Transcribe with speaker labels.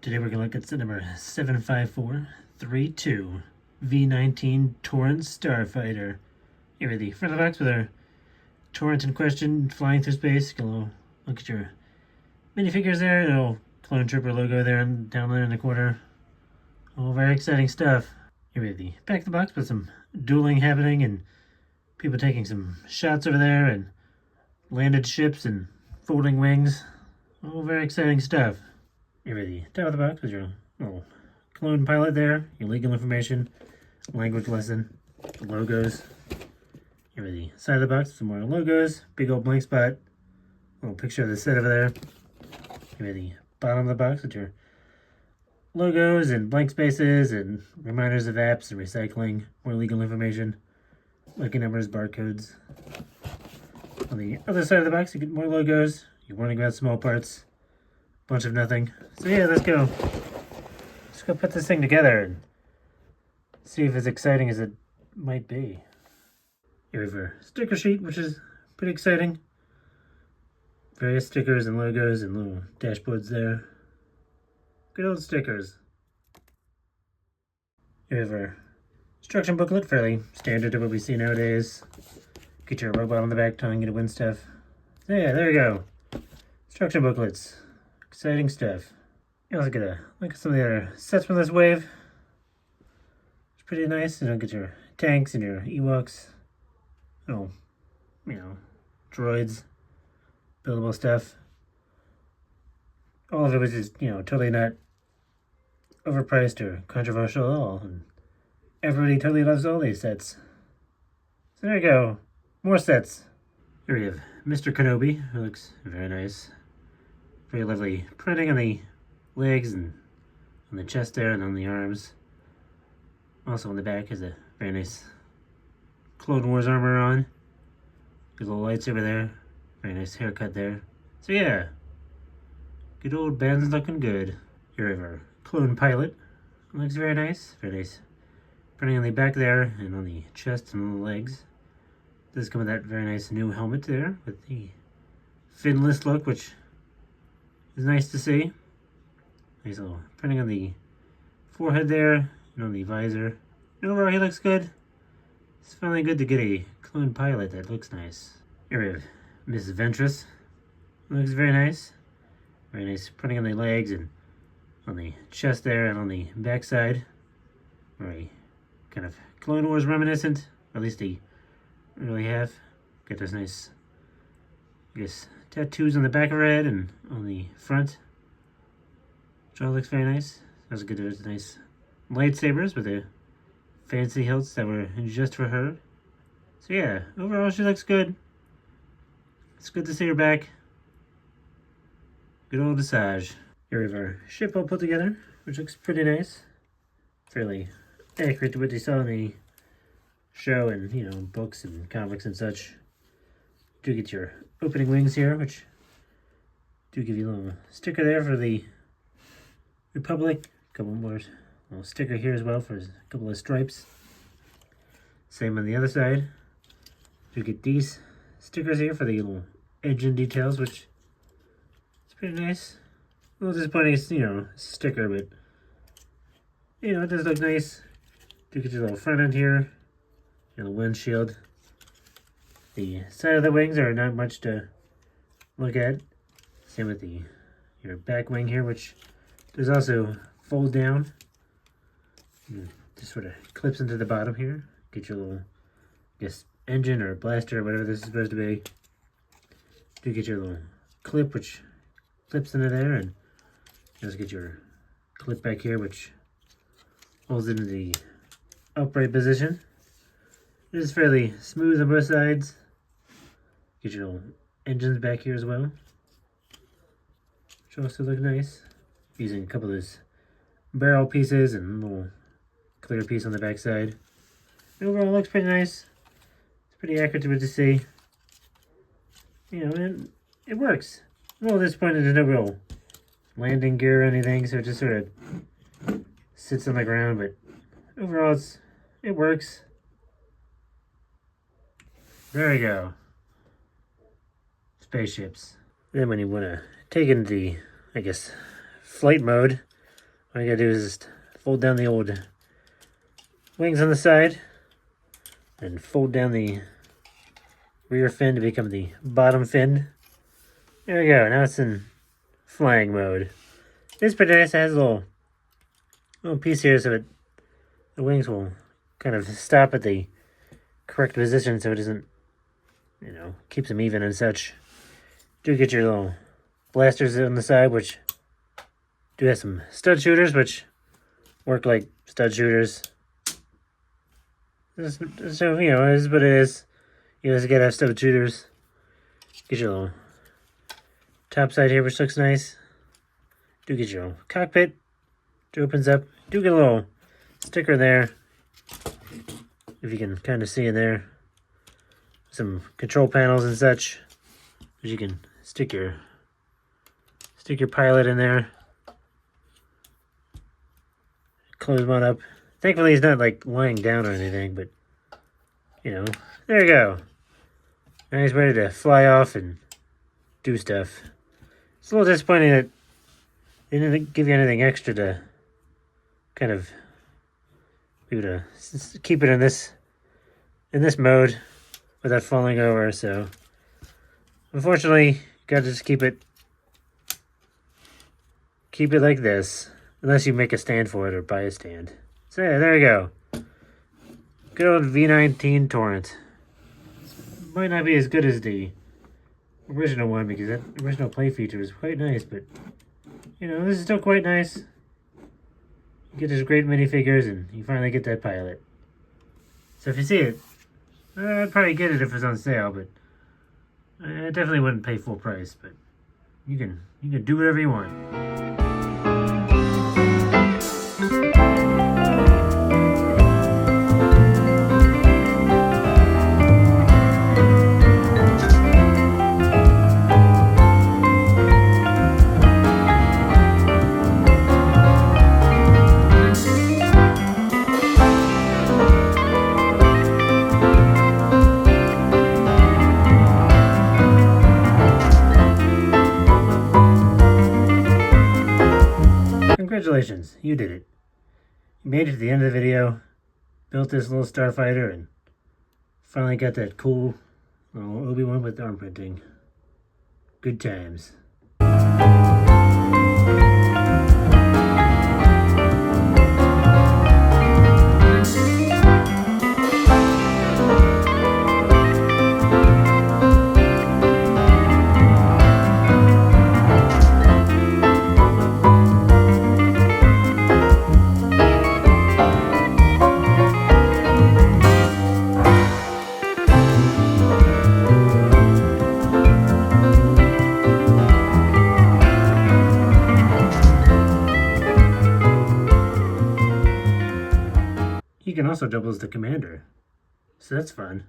Speaker 1: Today we're going to look at set number 75432 V19 Torrent Starfighter. Here at the front of the box with our Torrent in question flying through space. Go look at your minifigures there, a little Clone Trooper logo there and down there in the corner. All very exciting stuff. Here we have the back of the box with some dueling happening and people taking some shots over there and landed ships and folding wings. All very exciting stuff. Here at the top of the box with your little clone pilot there, your legal information, language lesson, the logos. Here at the side of the box, some more logos, big old blank spot, little picture of the set over there. Here at the bottom of the box with your logos and blank spaces and reminders of apps and recycling, more legal information, lucky numbers, barcodes. On the other side of the box, you get more logos, your warning about small parts, bunch of nothing. So yeah, let's go put this thing together and see if it's exciting as it might be. Here we have our sticker sheet, which is pretty exciting. Various stickers and logos and little dashboards there. Good old stickers. Here we have our instruction booklet, fairly standard to what we see nowadays. Get your robot on the back telling you to win stuff. So yeah, there you go. Instruction booklets. Exciting stuff. You also get a look at some of the other sets from this wave. It's pretty nice. You know, get your tanks and your Ewoks. Oh, droids, buildable stuff. All of it was just, totally not overpriced or controversial at all. And everybody totally loves all these sets. So there you go. More sets. Here we have Mr. Kenobi, who looks very nice. Very lovely printing on the legs and on the chest there and on the arms. Also on the back is a very nice Clone Wars armor on. Good little lightsaber there. Very nice haircut there. So yeah, good old Ben's looking good. Here we have our clone pilot. Looks very nice. Very nice printing on the back there and on the chest and on the legs. Does come with that very nice new helmet there with the finless look, which is nice to see. Nice little printing on the forehead there and on the visor. And overall, he looks good. It's finally good to get a clone pilot that looks nice. Here we have Mrs. Ventress. Looks very nice. Very nice printing on the legs and on the chest there and on the back side. Very kind of Clone Wars reminiscent. Or at least they really have. Got those nice, I guess, tattoos on the back of her head and on the front. Which all looks very nice. That's good. There's nice lightsabers with the fancy hilts that were just for her. So yeah, overall she looks good. It's good to see her back. Good old Asajj. Here we have our ship all put together, which looks pretty nice. Fairly accurate to what you saw in the show and, books and comics and such. Do get your opening wings here, which do give you a little sticker there for the Republic. A couple more little sticker here as well for a couple of stripes. Same on the other side. Do get these stickers here for the little engine details, which is pretty nice. A little disappointing, sticker, but it does look nice. Do get your little front end here, and the windshield. The side of the wings are not much to look at. Same with your back wing here, which does also fold down. Just sort of clips into the bottom here. Get your little, engine or blaster or whatever this is supposed to be. Do get your little clip, which clips into there, and just get your clip back here, which holds into the upright position. It is fairly smooth on both sides. Get your little engines back here as well, which also look nice. Using a couple of those barrel pieces and a little clear piece on the back side. Overall, it looks pretty nice. It's pretty accurate to what you see. And it works. I'm a little disappointed there's no real landing gear or anything, so it just sort of sits on the ground, but overall, it works. There we go. Spaceships. Then when you want to take into the, flight mode, All you gotta do is just fold down the old wings on the side and fold down the rear fin to become the bottom fin. There we go. Now it's in flying mode. It's pretty nice. It has a little piece here so the wings will kind of stop at the correct position so it doesn't, keeps them even and such. Do get your little blasters on the side, which do have some stud shooters, which work like stud shooters. So, it is what it is. You just gotta have stud shooters. Get your little top side here, which looks nice. Do get your little cockpit. It opens up. Do get a little sticker there. If you can kind of see in there. Some control panels and such. As you can stick your pilot in there. Close one up. Thankfully he's not like lying down or anything, but there you go. Now he's ready to fly off and do stuff. It's a little disappointing that they didn't give you anything extra to kind of be able to keep it in this mode without falling over. So unfortunately, gotta just keep it like this, unless you make a stand for it or buy a stand. So yeah, there you go. Good old V19 Torrent. Might not be as good as the original one because that original play feature was quite nice, but this is still quite nice. You get those great minifigures and you finally get that pilot. So if you see it, I'd probably get it if it was on sale, but I definitely wouldn't pay full price, but you can do whatever you want. Congratulations, you did it. You made it to the end of the video, built this little starfighter, and finally got that cool little Obi-Wan with arm printing. Good times. He can also double as the commander, so that's fun.